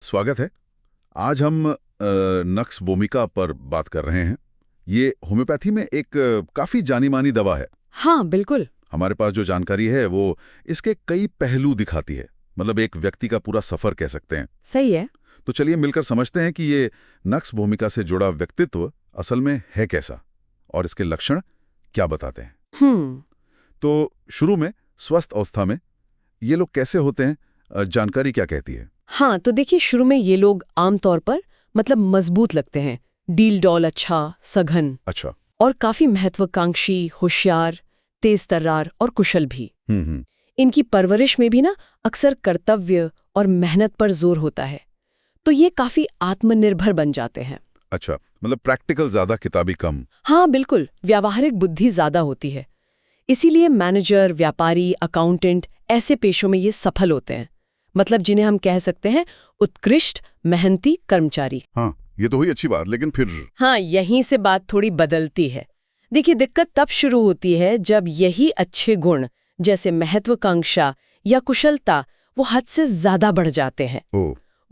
स्वागत है। आज हम नक्स वोमिका पर बात कर रहे हैं। ये होम्योपैथी में एक काफ़ी जानी मानी दवा है। हाँ बिल्कुल। हमारे पास जो जानकारी है वो इसके कई पहलू दिखाती है, मतलब एक व्यक्ति का पूरा सफ़र कह सकते हैं। सही है। तो चलिए मिलकर समझते हैं कि ये नक्स वोमिका से जुड़ा व्यक्तित्व असल में है कैसा और इसके लक्षण क्या बताते हैं। तो शुरू में स्वस्थ अवस्था में ये लोग कैसे होते हैं, जानकारी क्या कहती है? हाँ तो देखिए, शुरू में ये लोग आमतौर पर मतलब मजबूत लगते हैं, डील डॉल अच्छा, सघन अच्छा। और काफी महत्वाकांक्षी, होशियार, तेज तर्रार और कुशल भी। इनकी परवरिश में भी ना अक्सर कर्तव्य और मेहनत पर जोर होता है, तो ये काफी आत्मनिर्भर बन जाते हैं। अच्छा, मतलब प्रैक्टिकल ज्यादा, किताबी कम। हाँ बिल्कुल, व्यावहारिक बुद्धि ज्यादा होती है। इसीलिए मैनेजर, व्यापारी, अकाउंटेंट ऐसे पेशों में ये सफल होते हैं, मतलब जिन्हें हम कह सकते हैं उत्कृष्ट मेहनती कर्मचारी। हाँ, ये तो हुई अच्छी बात, लेकिन फिर हाँ, यहीं से बात थोड़ी बदलती है। देखिए, दिक्कत तब शुरू होती है जब यही अच्छे गुण जैसे महत्वाकांक्षा या कुशलता वो हद से ज्यादा बढ़ जाते हैं।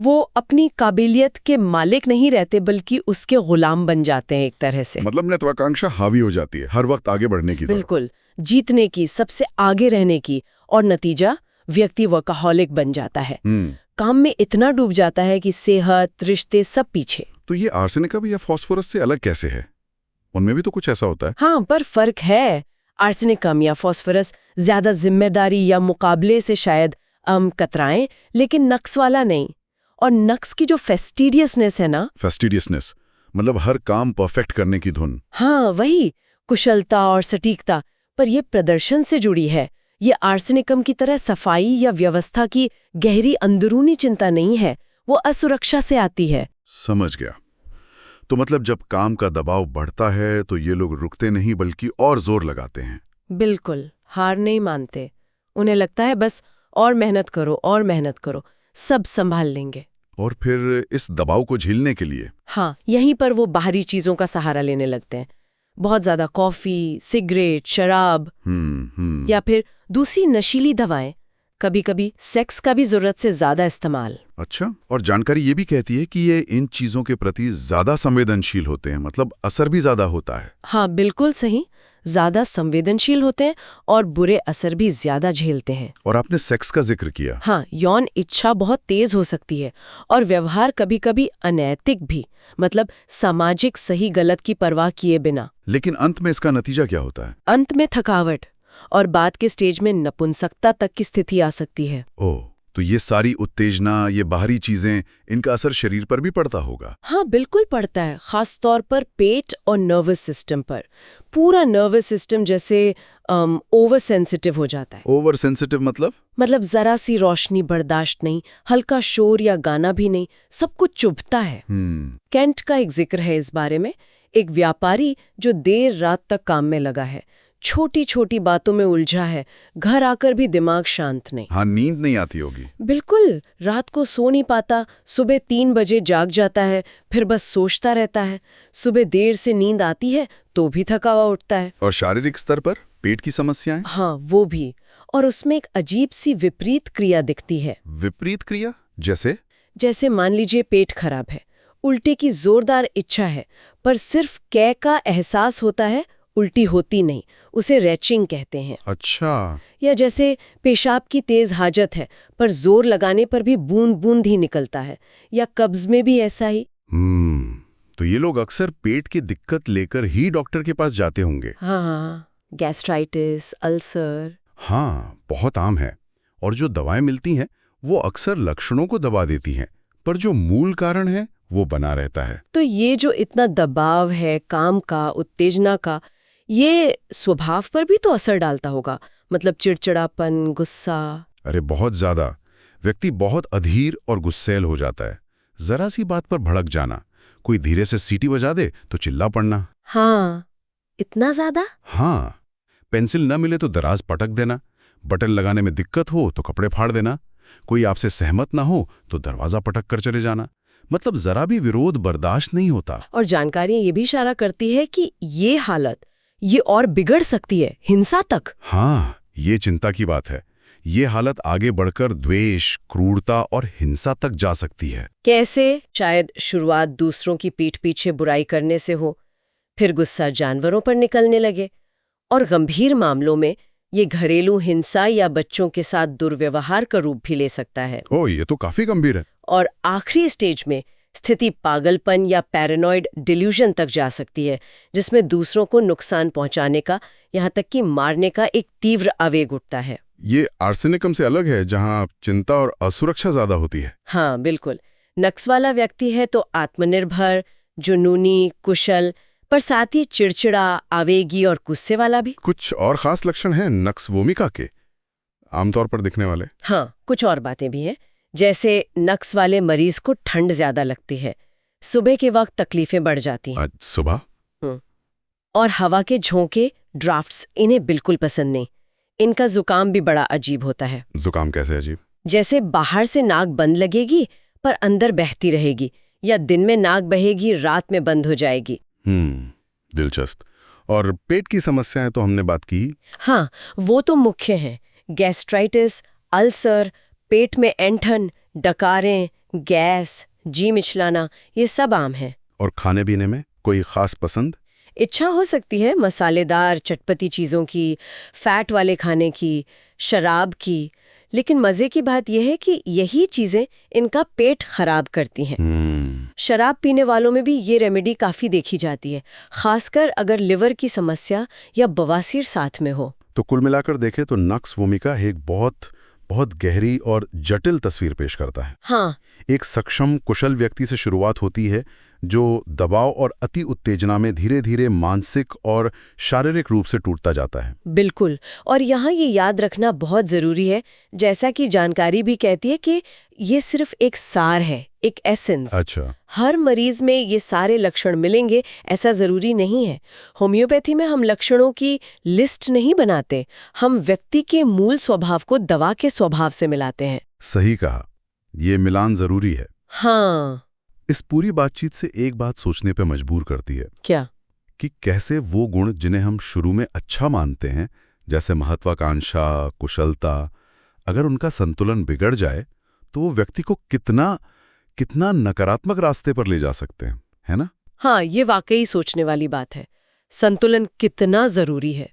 वो अपनी काबिलियत के मालिक नहीं रहते, बल्कि उसके गुलाम बन जाते हैं एक तरह से। मतलब महत्वाकांक्षा हावी हो जाती है, हर वक्त आगे बढ़ने की। बिल्कुल, जीतने की, सबसे आगे रहने की, और नतीजा व्यक्ति वर्कaholic बन जाता है। काम में इतना डूब जाता है कि सेहत, रिश्ते सब पीछे। तो ये आर्सेनिकम या फास्फोरस से अलग कैसे है? उनमें भी तो कुछ ऐसा होता है। हाँ, पर फर्क है। आर्सेनिकम या फास्फोरस ज्यादा जिम्मेदारी या मुकाबले से शायद कतराएं, लेकिन नक्स वाला नहीं। और नक्स की जो फेस्टिडियसनेस है ना, फेस्टिडियसनेस मतलब हर काम परफेक्ट करने की धुन। हाँ वही, कुशलता और सटीकता, पर ये प्रदर्शन से जुड़ी है। ये आर्सेनिकम की तरह सफाई या व्यवस्था की गहरी अंदरूनी चिंता नहीं है, वो असुरक्षा से आती है। समझ गया। तो मतलब जब काम का दबाव बढ़ता है तो ये लोग रुकते नहीं, बल्कि और जोर लगाते हैं। बिल्कुल, हार नहीं मानते। उन्हें लगता है बस और मेहनत करो और मेहनत करो, सब संभाल लेंगे। और फिर इस दबाव को झेलने के लिए हाँ, यहीं पर वो बाहरी चीजों का सहारा लेने लगते हैं। बहुत ज्यादा कॉफी, सिगरेट, शराब या फिर दूसरी नशीली दवाएं, कभी कभी सेक्स का भी जरूरत से ज्यादा इस्तेमाल। अच्छा, और जानकारी ये भी कहती है कि ये इन चीजों के प्रति ज्यादा संवेदनशील होते हैं, मतलब असर भी ज्यादा होता है। हाँ बिल्कुल सही, ज्यादा संवेदनशील होते हैं और बुरे असर भी ज्यादा झेलते हैं। और आपने सेक्स का जिक्र किया। हाँ, यौन इच्छा बहुत तेज हो सकती है और व्यवहार कभी कभी अनैतिक भी, मतलब सामाजिक सही गलत की परवाह किए बिना। लेकिन अंत में इसका नतीजा क्या होता है? अंत में थकावट और बाद के स्टेज में नपुंसकता तक की स्थिति आ सकती है। ओह, तो ये सारी उत्तेजना, ये बाहरी चीजें, इनका असर शरीर पर भी पड़ता होगा? हाँ बिल्कुल पड़ता है, खास तौर पर पेट और नर्वस सिस्टम पर। पूरा नर्वस सिस्टम जैसे ओवर सेंसिटिव हो जाता है। ओवर सेंसिटिव मतलब जरा सी रोशनी बर्दाश्त नहीं, हल्का शोर या गाना भी नहीं, सब कुछ चुभता है। केंट का एक जिक्र है इस बारे में। एक व्यापारी जो देर रात तक काम में लगा है, छोटी छोटी बातों में उलझा है, घर आकर भी दिमाग शांत नहीं। हाँ, नींद नहीं आती होगी। बिल्कुल, रात को सो नहीं पाता, सुबह 3 बजे जाग जाता है, फिर बस सोचता रहता है। सुबह देर से नींद आती है तो भी थका हुआ उठता है। और शारीरिक स्तर पर पेट की समस्याएं? हाँ वो भी, और उसमें एक अजीब सी विपरीत क्रिया दिखती है। विपरीत क्रिया? जैसे मान लीजिए पेट खराब है, उल्टी की जोरदार इच्छा है, पर सिर्फ कै का एहसास होता है, उल्टी होती नहीं, उसे रैचिंग कहते हैं। अच्छा। या जैसे पेशाब की तेज हाजत है, पर जोर लगाने पर भी बूंद बूंद ही निकलता है। या कब्ज में भी ऐसा ही। तो ये लोग अक्सर पेट की दिक्कत लेकर ही डॉक्टर के पास जाते होंगे। हाँ, गैस्ट्राइटिस, अल्सर। हाँ, बहुत आम है। और जो दवाएं मिलती हैं वो अक्सर लक्षणों को दबा देती हैं, पर जो मूल कारण है वो बना रहता है। तो ये जो इतना दबाव है काम का, उत्तेजना का, ये स्वभाव पर भी तो असर डालता होगा, मतलब चिड़चिड़ापन, गुस्सा। अरे बहुत ज्यादा। व्यक्ति बहुत अधीर और गुस्सैल हो जाता है। जरा सी बात पर भड़क जाना, कोई धीरे से सीटी बजा दे तो चिल्ला पड़ना। हाँ, इतना ज्यादा? हाँ, पेंसिल न मिले तो दराज पटक देना, बटन लगाने में दिक्कत हो तो कपड़े फाड़ देना, कोई आपसे सहमत ना हो तो दरवाजा पटक कर चले जाना। मतलब जरा भी विरोध बर्दाश्त नहीं होता। और जानकारियां ये भी इशारा करती है कि ये हालत ये और बिगड़ सकती है, हिंसा तक। हाँ, ये चिंता की बात है। ये हालत आगे बढ़कर द्वेष, क्रूरता और हिंसा तक जा सकती है। कैसे? शायद शुरुआत दूसरों की पीठ पीछे बुराई करने से हो, फिर गुस्सा जानवरों पर निकलने लगे, और गंभीर मामलों में ये घरेलू हिंसा या बच्चों के साथ दुर्व्यवहार का रूप भी ले सकता है। ओह, ये तो काफी गंभीर है। और आखिरी स्टेज में स्थिति पागलपन या पैरानॉइड डिल्यूजन तक जा सकती है, जिसमें दूसरों को नुकसान पहुंचाने का, यहाँ तक कि मारने का एक तीव्र आवेग उठता है। ये आर्सेनिकम से अलग है, जहां चिंता और असुरक्षा ज्यादा होती है। हाँ बिल्कुल। नक्स वाला व्यक्ति है तो आत्मनिर्भर, जुनूनी, कुशल, पर साथ ही चिड़चिड़ा, आवेगी और गुस्से वाला भी। कुछ और खास लक्षण हैं नक्स वोमिका के, आमतौर पर दिखने वाले? हाँ, कुछ और बातें भी हैं। जैसे नक्स वाले मरीज को ठंड ज्यादा लगती है, सुबह के वक्त तकलीफें बढ़ जाती हैं। सुबह? और हवा के झोंके, ड्राफ्ट्स, इन्हें बिल्कुल पसंद नहीं। इनका जुकाम भी बड़ा अजीब होता है। जुकाम कैसे अजीब? जैसे बाहर से नाक बंद लगेगी पर अंदर बहती रहेगी, या दिन में नाक बहेगी, रात में बंद हो जाएगी। दिलचस्प। और पेट की समस्याएं तो हमने बात की। हाँ, वो तो मुख्य हैं। गैस्ट्राइटिस, अल्सर, पेट में ऐंठन, डकारें, गैस, जी मिचलाना, ये सब आम है। और खाने पीने में कोई खास पसंद? इच्छा हो सकती है मसालेदार, चटपटी चीज़ों की, फैट वाले खाने की, शराब की, लेकिन मज़े की बात यह है कि यही चीज़ें इनका पेट खराब करती हैं। शराब पीने वालों में भी ये रेमेडी काफ़ी देखी जाती है, खासकर अगर लिवर की समस्या या बवासीर साथ में हो। तो कुल मिलाकर देखें तो नक्स वोमिका एक बहुत गहरी और जटिल तस्वीर पेश करता है। हाँ, एक सक्षम, कुशल व्यक्ति से शुरुआत होती है जो दबाव और अति उत्तेजना में धीरे धीरे मानसिक और शारीरिक रूप से टूटता जाता है। बिल्कुल। और यहाँ ये याद रखना बहुत ज़रूरी है, जैसा कि जानकारी भी कहती है, कि ये सिर्फ एक सार है, एक एसेंस। अच्छा। हर मरीज में ये सारे लक्षण मिलेंगे ऐसा ज़रूरी नहीं है। होम्योपैथी में हम लक्षणों की लिस्ट नहीं बनाते, हम व्यक्ति के मूल स्वभाव को दवा के स्वभाव से मिलाते हैं। सही कहा, ये मिलान जरूरी है। हाँ। इस पूरी बातचीत से एक बात सोचने पे मजबूर करती है। क्या? कि कैसे वो गुण जिन्हें हम शुरू में अच्छा मानते हैं, जैसे महत्वाकांक्षा, कुशलता, अगर उनका संतुलन बिगड़ जाए तो वो व्यक्ति को कितना नकारात्मक रास्ते पर ले जा सकते हैं, है ना? हाँ, ये वाकई सोचने वाली बात है। संतुलन कितना जरूरी है।